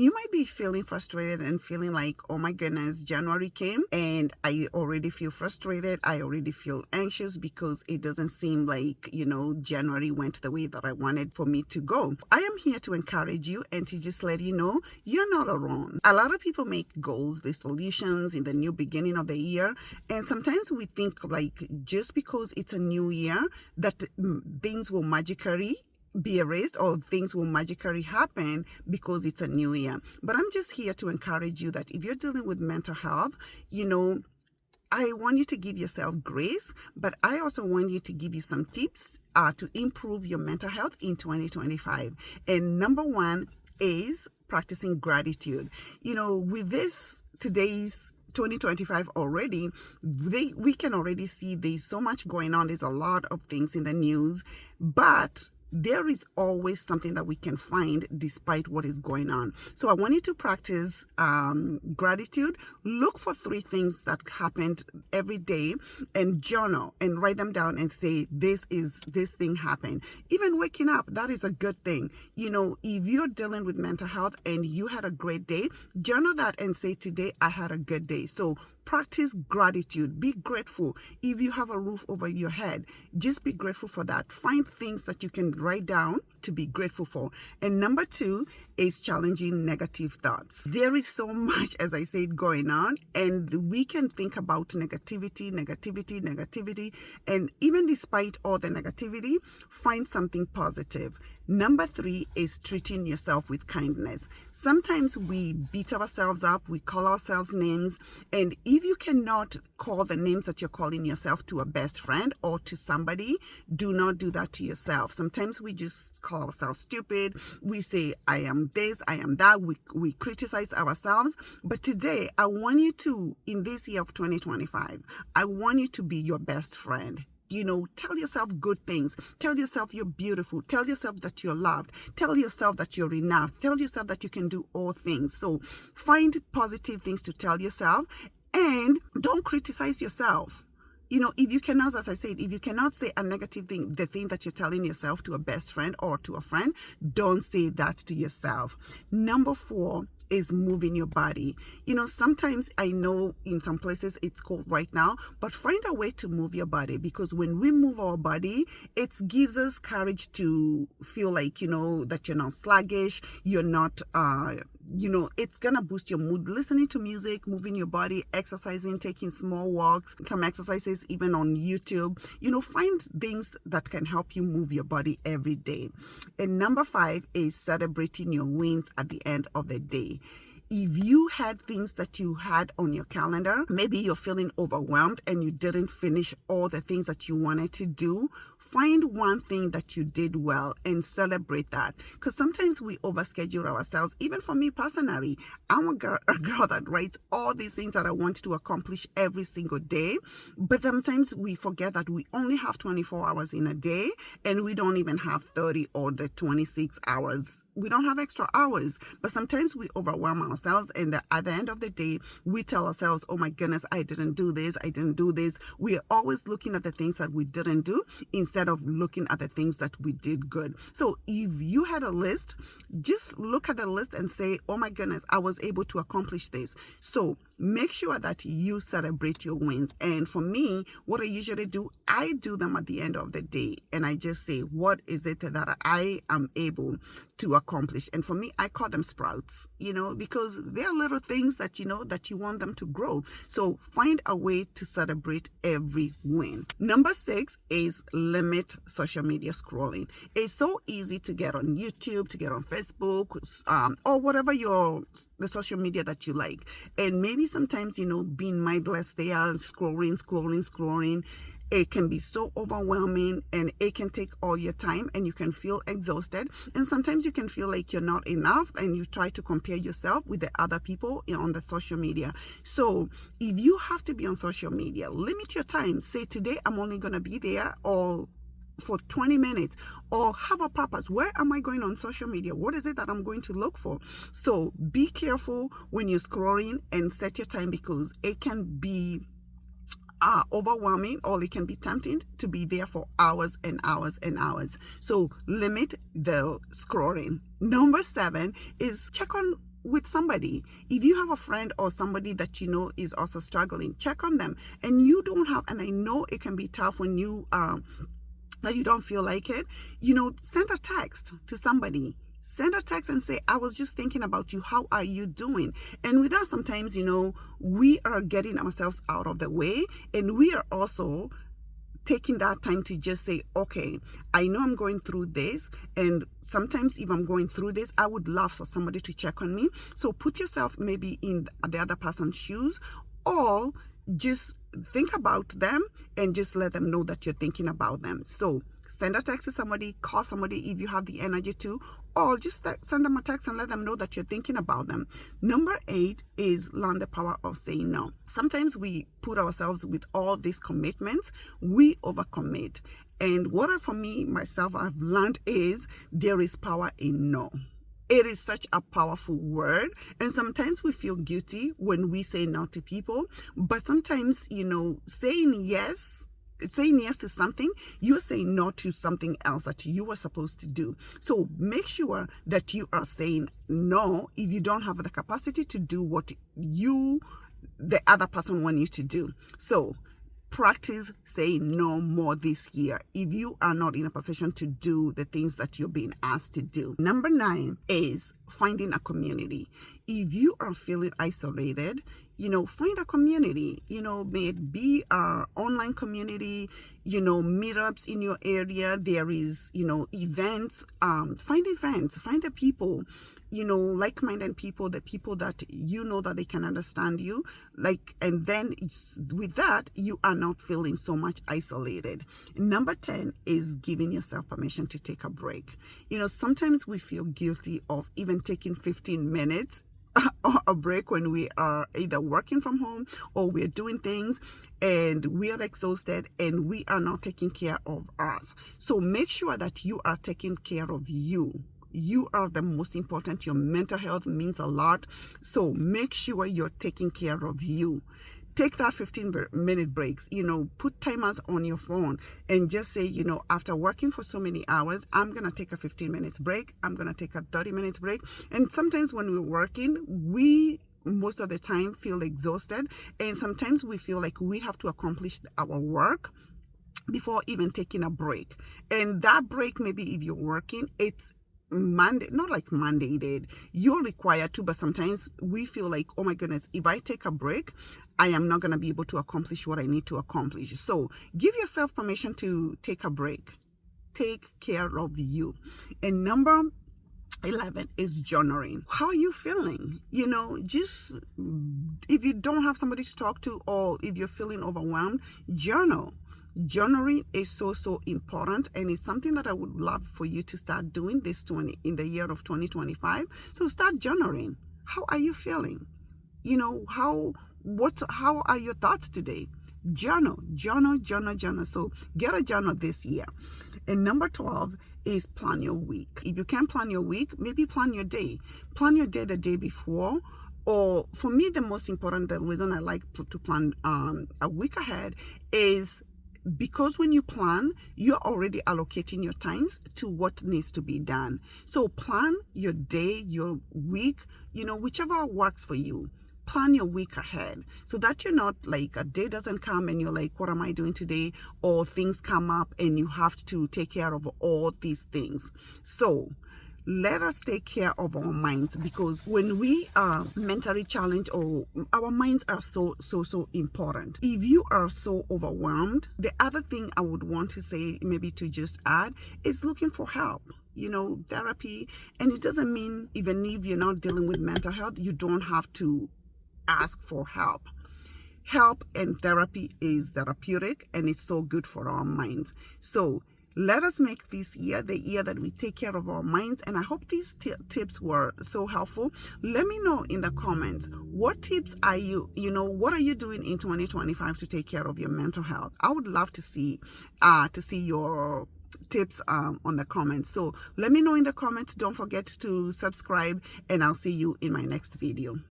You might be feeling frustrated and feeling like, oh my goodness, January came and I already feel frustrated. I already feel anxious because it doesn't seem like, January went the way that I wanted for me to go. I am here to encourage you and to just let you know you're not alone. A lot of people make goals, resolutions in the new beginning of the year. And sometimes we think like just because it's a new year that things will magically be erased or things will magically happen because it's a new year. But I'm just here to encourage you that if you're dealing with mental health, I want you to give yourself grace, but I also want you to give you some tips to improve your mental health in 2025. And number one is practicing gratitude. With this today's 2025 already, we can already see there's so much going on. There's a lot of things in the news, but there is always something that we can find despite what is going on. So I want you to practice gratitude. Look for 3 things that happened every day and journal and write them down and say, this thing happened. Even waking up, that is a good thing. If you're dealing with mental health and you had a great day, journal that and say, today I had a good day. So practice gratitude. Be grateful. If you have a roof over your head, just be grateful for that. Find things that you can write down to be grateful for. And number 2 is challenging negative thoughts. There is so much, as I said, going on, and we can think about negativity. And even despite all the negativity, find something positive. Number 3 is treating yourself with kindness. Sometimes we beat ourselves up, we call ourselves names, and if you cannot call the names that you're calling yourself to a best friend or to somebody, do not do that to yourself. Sometimes we just call ourselves stupid. We say, I am this, I am that. We criticize ourselves. But today, I want you to, in this year of 2025, I want you to be your best friend. Tell yourself good things. Tell yourself you're beautiful. Tell yourself that you're loved. Tell yourself that you're enough. Tell yourself that you can do all things. So find positive things to tell yourself and don't criticize yourself. If you cannot, as I said, if you cannot say a negative thing, the thing that you're telling yourself to a best friend or to a friend, don't say that to yourself. Number 4 is moving your body. Sometimes I know in some places it's cold right now, but find a way to move your body, because when we move our body, it gives us courage to feel like, that you're not sluggish, you're not, it's gonna boost your mood. Listening to music, moving your body, exercising, taking small walks, some exercises even on YouTube. Find things that can help you move your body every day. And number 5 is celebrating your wins at the end of the day. If you had things that you had on your calendar, maybe you're feeling overwhelmed and you didn't finish all the things that you wanted to do, find one thing that you did well and celebrate that. Because sometimes we overschedule ourselves. Even for me personally, I'm a girl that writes all these things that I want to accomplish every single day. But sometimes we forget that we only have 24 hours in a day and we don't even have 30 or the 26 hours. We don't have extra hours. But sometimes we overwhelm ourselves, and at the end of the day, we tell ourselves, oh my goodness, I didn't do this. We are always looking at the things that we didn't do instead of looking at the things that we did good. So if you had a list, just look at the list and say, oh my goodness, I was able to accomplish this. So make sure that you celebrate your wins. And for me, what I usually do, I do them at the end of the day. And I just say, what is it that I am able to accomplish? And for me, I call them sprouts, because they're little things that, that you want them to grow. So find a way to celebrate every win. Number 6 is limit social media scrolling. It's so easy to get on YouTube, to get on Facebook, or whatever the social media that you like. And maybe sometimes, being mindless there, scrolling, it can be so overwhelming and it can take all your time and you can feel exhausted. And sometimes you can feel like you're not enough and you try to compare yourself with the other people on the social media. So if you have to be on social media, limit your time. Say, today I'm only going to be there all for 20 minutes, or have a purpose. Where am I going on social media? What is it that I'm going to look for? So be careful when you're scrolling and set your time, because it can be overwhelming, or it can be tempting to be there for hours and hours and hours. So limit the scrolling. Number 7 is check on with somebody. If you have a friend or somebody that you know is also struggling, check on them. And you don't have, and I know it can be tough when you that you don't feel like it, send a text to somebody. Send a text and say, I was just thinking about you. How are you doing? And with that, sometimes, we are getting ourselves out of the way, and we are also taking that time to just say, okay, I know I'm going through this, and sometimes if I'm going through this, I would love for somebody to check on me. So put yourself maybe in the other person's shoes, or just think about them and just let them know that you're thinking about them. So send a text to somebody, call somebody if you have the energy to, or just send them a text and let them know that you're thinking about them. Number 8 is learn the power of saying no. Sometimes we put ourselves with all these commitments, we overcommit. And what for me, myself, I've learned is there is power in no. It is such a powerful word. And sometimes we feel guilty when we say no to people. But sometimes, saying yes to something, you're saying no to something else that you were supposed to do. So make sure that you are saying no if you don't have the capacity to do what the other person wants you to do. So practice saying no more this year if you are not in a position to do the things that you're being asked to do. Number 9 is finding a community. If you are feeling isolated, find a community, may it be our online community, meetups in your area. There is, events, find the people, like-minded people, the people that that they can understand you, and then with that, you are not feeling so much isolated. Number 10 is giving yourself permission to take a break. Sometimes we feel guilty of even taking 15 minutes a break when we are either working from home or we're doing things and we are exhausted and we are not taking care of us. So make sure that you are taking care of you. You are the most important. Your mental health means a lot. So make sure you're taking care of you. Take that 15-minute breaks, put timers on your phone and just say, after working for so many hours, I'm going to take a 15 minutes break. I'm going to take a 30 minutes break. And sometimes when we're working, we most of the time feel exhausted. And sometimes we feel like we have to accomplish our work before even taking a break. And that break, maybe if you're working, it's not like mandated, you're required to, but sometimes we feel like, oh my goodness, if I take a break, I am not going to be able to accomplish what I need to accomplish. So give yourself permission to take a break. Take care of you. And number 11 is journaling. How are you feeling? Just if you don't have somebody to talk to, or if you're feeling overwhelmed, journal. Journaling is so important, and it's something that I would love for you to start doing in the year of 2025. So start journaling. How are you feeling? How are your thoughts today? Journal. So get a journal this year. And number 12 is plan your week. If you can't plan your week, maybe plan your day. Plan your day the day before. Or for me, the most important, the reason I like to plan a week ahead is because when you plan, you're already allocating your times to what needs to be done. So plan your day, your week, whichever works for you. Plan your week ahead so that you're not like a day doesn't come and you're like, what am I doing today? Or things come up and you have to take care of all these things. So let us take care of our minds, because when we are mentally challenged, or our minds are so important. If you are so overwhelmed, the other thing I would want to say, maybe to just add, is looking for help. Therapy. And it doesn't mean even if you're not dealing with mental health, you don't have to ask for help. Help and therapy is therapeutic, and it's so good for our minds. So let us make this year the year that we take care of our minds. And I hope these tips were so helpful. Let me know in the comments, what tips are what are you doing in 2025 to take care of your mental health? I would love to see your tips on the comments. So let me know in the comments. Don't forget to subscribe, and I'll see you in my next video.